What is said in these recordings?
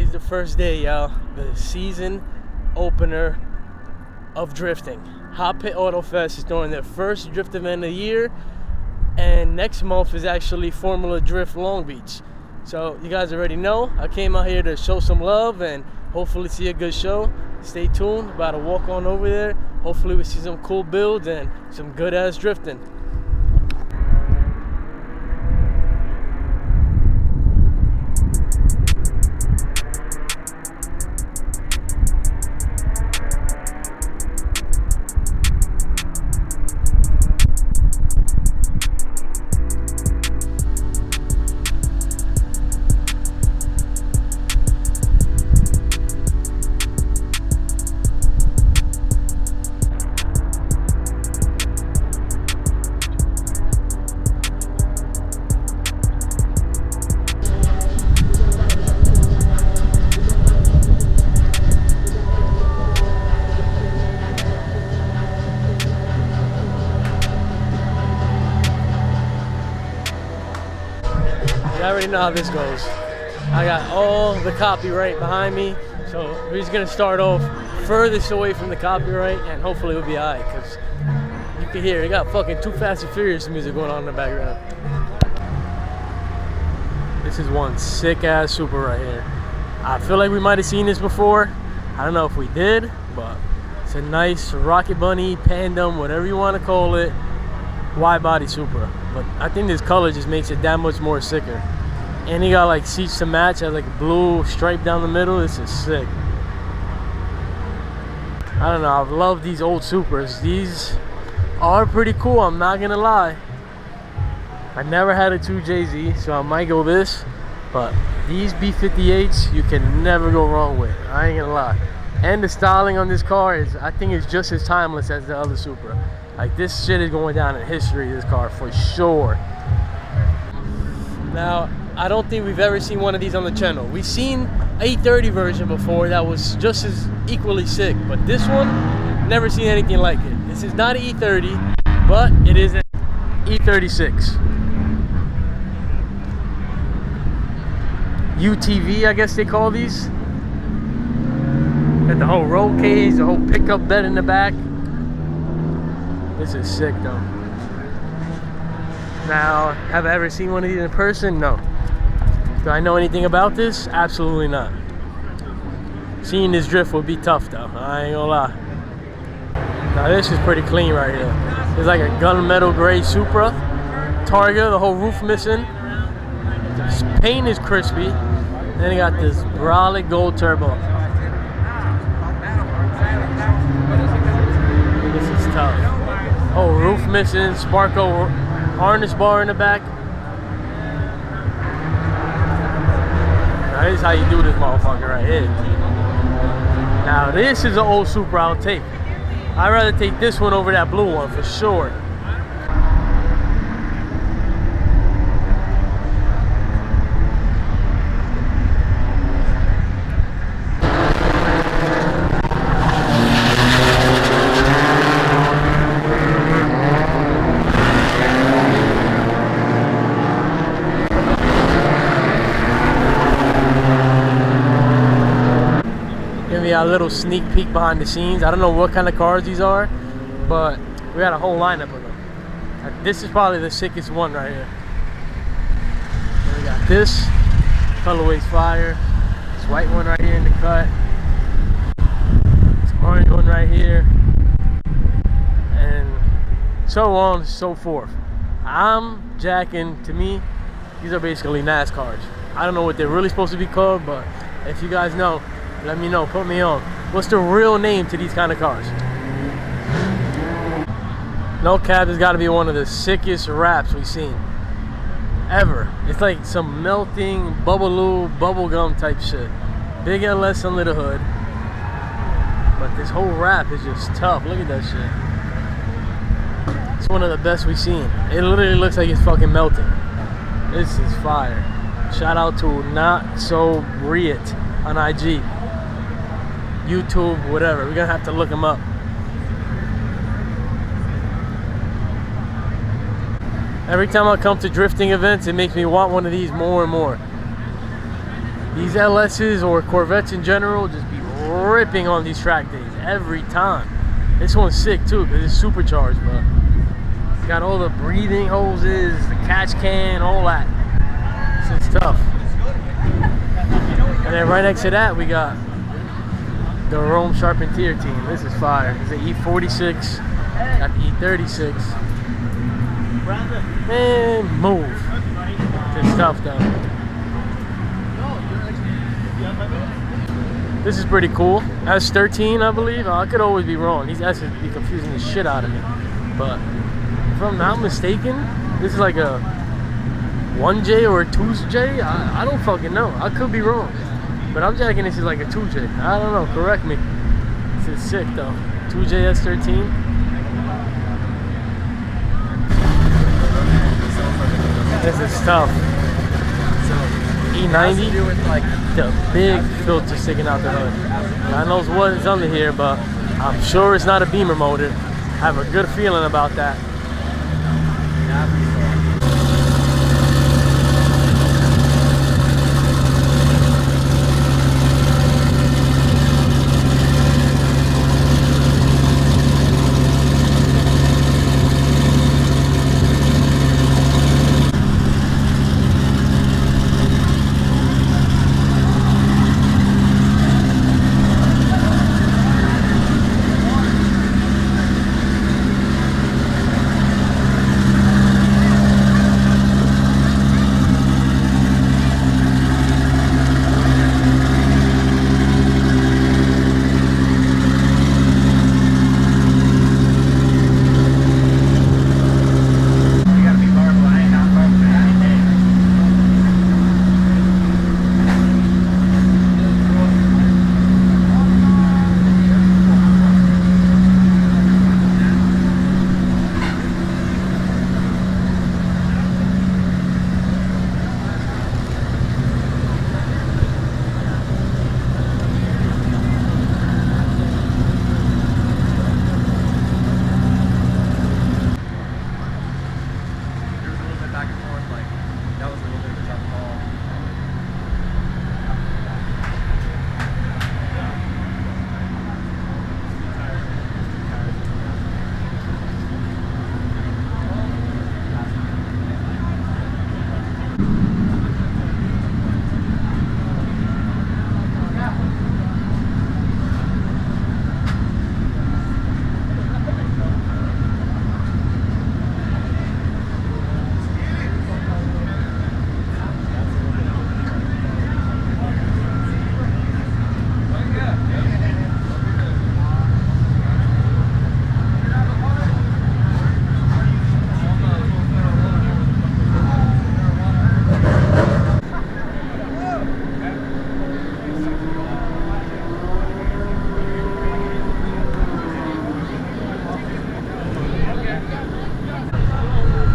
Today's the first day, y'all. The season opener of drifting. Hotpit AutoFest is throwing their first drift event of the year, and next month is actually Formula Drift Long Beach. So you guys already know, I came out here to show some love and hopefully see a good show. Stay tuned, about to walk on over there. Hopefully we see some cool builds and some good ass drifting. I already know how this goes. I got all the copyright behind me, so we're just gonna start off furthest away from the copyright, and hopefully it'll be alright, because you can hear it got fucking Too Fast and Furious music going on in the background. This is one sick ass Supra right here. I feel like we might have seen this before. I don't know if we did, but it's a nice Rocket Bunny, Pandem, whatever you want to call it, wide body Supra. But I think this color just makes it that much more sicker. And he got like seats to match, has like a blue stripe down the middle. This is sick. I don't know, I love these old Supras. These are pretty cool, I'm not gonna lie. I never had a 2JZ, so I might go this. But these B58s, you can never go wrong with. I ain't gonna lie. And the styling on this car is, I think it's just as timeless as the other Supra. Like, this shit is going down in history, this car, for sure. Now, I don't think we've ever seen one of these on the channel. We've seen an E30 version before that was just as equally sick, but this one, never seen anything like it. This is not an E30, but it is an E36. UTV, I guess they call these. Got the whole roll cage, the whole pickup bed in the back. This is sick though. Now, have I ever seen one of these in person? No. Do I know anything about this? Absolutely not. Seeing this drift would be tough though, I ain't gonna lie. Now this is pretty clean right here. It's like a gunmetal gray Supra. Targa, the whole roof missing. The paint is crispy. Then you got this brolic gold turbo. This is tough. Oh, roof missing, Sparko harness bar in the back. Now this is how you do this motherfucker right here. Now this is an old Supra I'll take. I'd rather take this one over that blue one for sure. A little sneak peek behind the scenes. I don't know what kind of cars these are, but we got a whole lineup of them. This is probably the sickest one right here. And we got this colorway's fire, this white one right here in the cut, this orange one right here, and so on and so forth. I'm jacking. To me, these are basically NASCARs. I don't know what they're really supposed to be called, but if you guys know, let me know, put me on. What's the real name to these kind of cars? No cap, has got to be one of the sickest wraps we've seen ever. It's like some melting bubble gum type shit. Big LS under the hood. But this whole wrap is just tough. Look at that shit. It's one of the best we've seen. It literally looks like it's fucking melting. This is fire. Shout out to Not So Riot on IG. YouTube, whatever. We're gonna have to look them up. Every time I come to drifting events, it makes me want one of these more and more. These LSs or Corvettes in general just be ripping on these track days every time. This one's sick too because it's supercharged, but it's got all the breathing hoses, the catch can, all that. This is tough. And then right next to that we got the Rome Charpentier team. This is fire. It's an E46, got the E36. Man, move. It's tough though. This is pretty cool. S13, I believe. I could always be wrong. These S's be confusing the shit out of me. But if I'm not mistaken, this is like a 1J or a 2J. I don't fucking know. I could be wrong. But I'm jacking this is like a 2J. I don't know. Correct me. This is sick though. 2J S13. This is tough. E90, the big filter sticking out the hood. God knows what is under here, but I'm sure it's not a Beamer motor. I have a good feeling about that.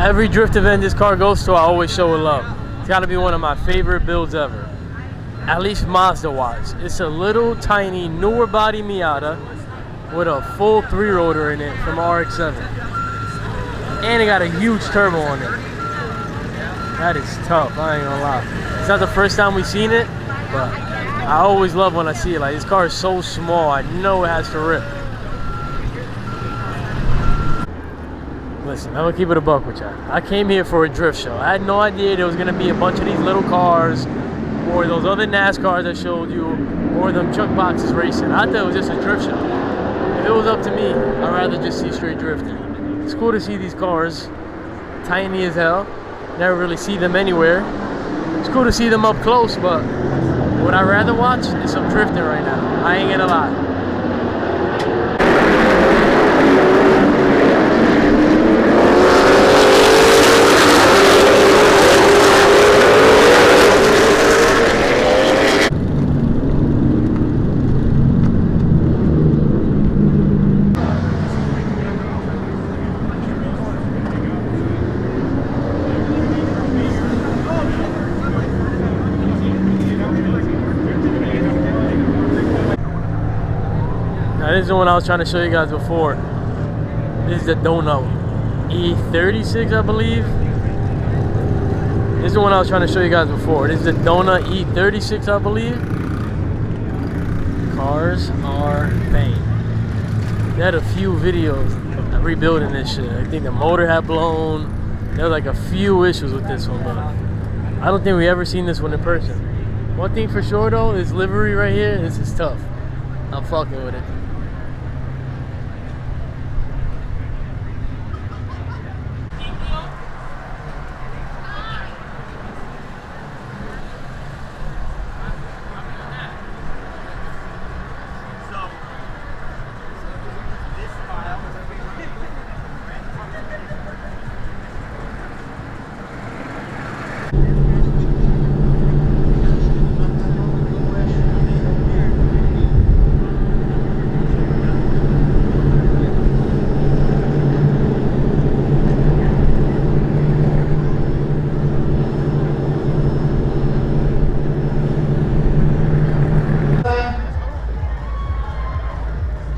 Every drift event this car goes to, I always show it love. It's got to be one of my favorite builds ever. At least Mazda-wise. It's a little tiny newer body Miata with a full 3-rotor in it from RX-7. And it got a huge turbo on it. That is tough, I ain't gonna lie. It's not the first time we've seen it, but I always love when I see it. Like, this car is so small, I know it has to rip. Listen, I'm gonna keep it a buck with y'all. I came here for a drift show. I had no idea there was gonna be a bunch of these little cars, or those other NASCARs I showed you, or them truck boxes racing. I thought it was just a drift show. If it was up to me, I'd rather just see straight drifting. It's cool to see these cars, tiny as hell. Never really see them anywhere. It's cool to see them up close, but what I'd rather watch is some drifting right now. I ain't gonna lie. This is the one I was trying to show you guys before. This is the donut E36, I believe. This is the one I was trying to show you guys before. This is the Donut E36, I believe. Cars are pain. They had a few videos of rebuilding this shit. I think the motor had blown. There were like a few issues with this one, but I don't think we ever seen this one in person. One thing for sure though, this livery right here, this is tough. I'm fucking with it.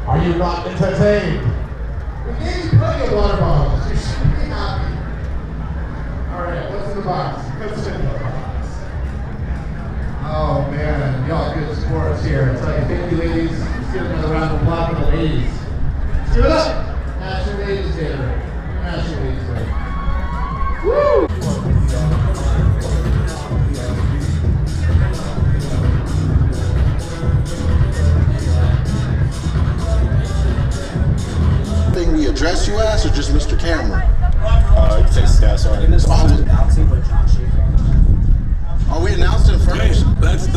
Are you not entertained? We gave you plenty of water bottles. You should be happy. Alright, what's in the box? What's in the box? Oh man, y'all good sports here. It's like, thank you ladies. Let's give another round of applause for the ladies. Let's give it up! National Ladies Day. National Ladies Day. Woo! We address you as, or just Mr. Cameron? You can say staff, sorry. Are we announcing first? Hey, that's.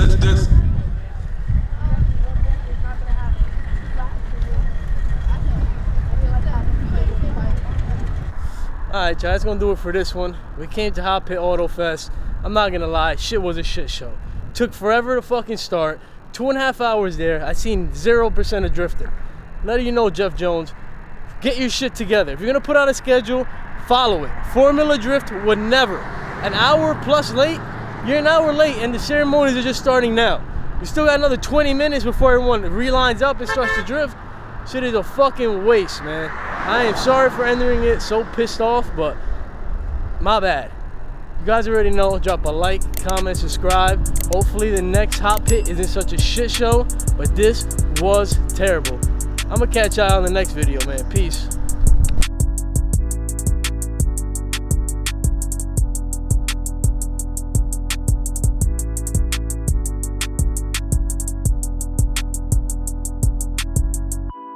Alright, y'all, that's gonna do it for this one. We came to Hotpit AutoFest. I'm not gonna lie, shit was a shit show. Took forever to fucking start. 2.5 hours there. I seen 0% of drifting. Letting you know, Jeff Jones, get your shit together. If you're gonna put out a schedule, follow it. Formula Drift would never. An hour plus late, you're an hour late and the ceremonies are just starting now. You still got another 20 minutes before everyone relines up and starts to drift. Shit is a fucking waste, man. I am sorry for ending it so pissed off, but my bad. You guys already know, drop a like, comment, subscribe. Hopefully the next Hotpit isn't such a shit show, but this was terrible. I'm gonna catch y'all in the next video, man. Peace.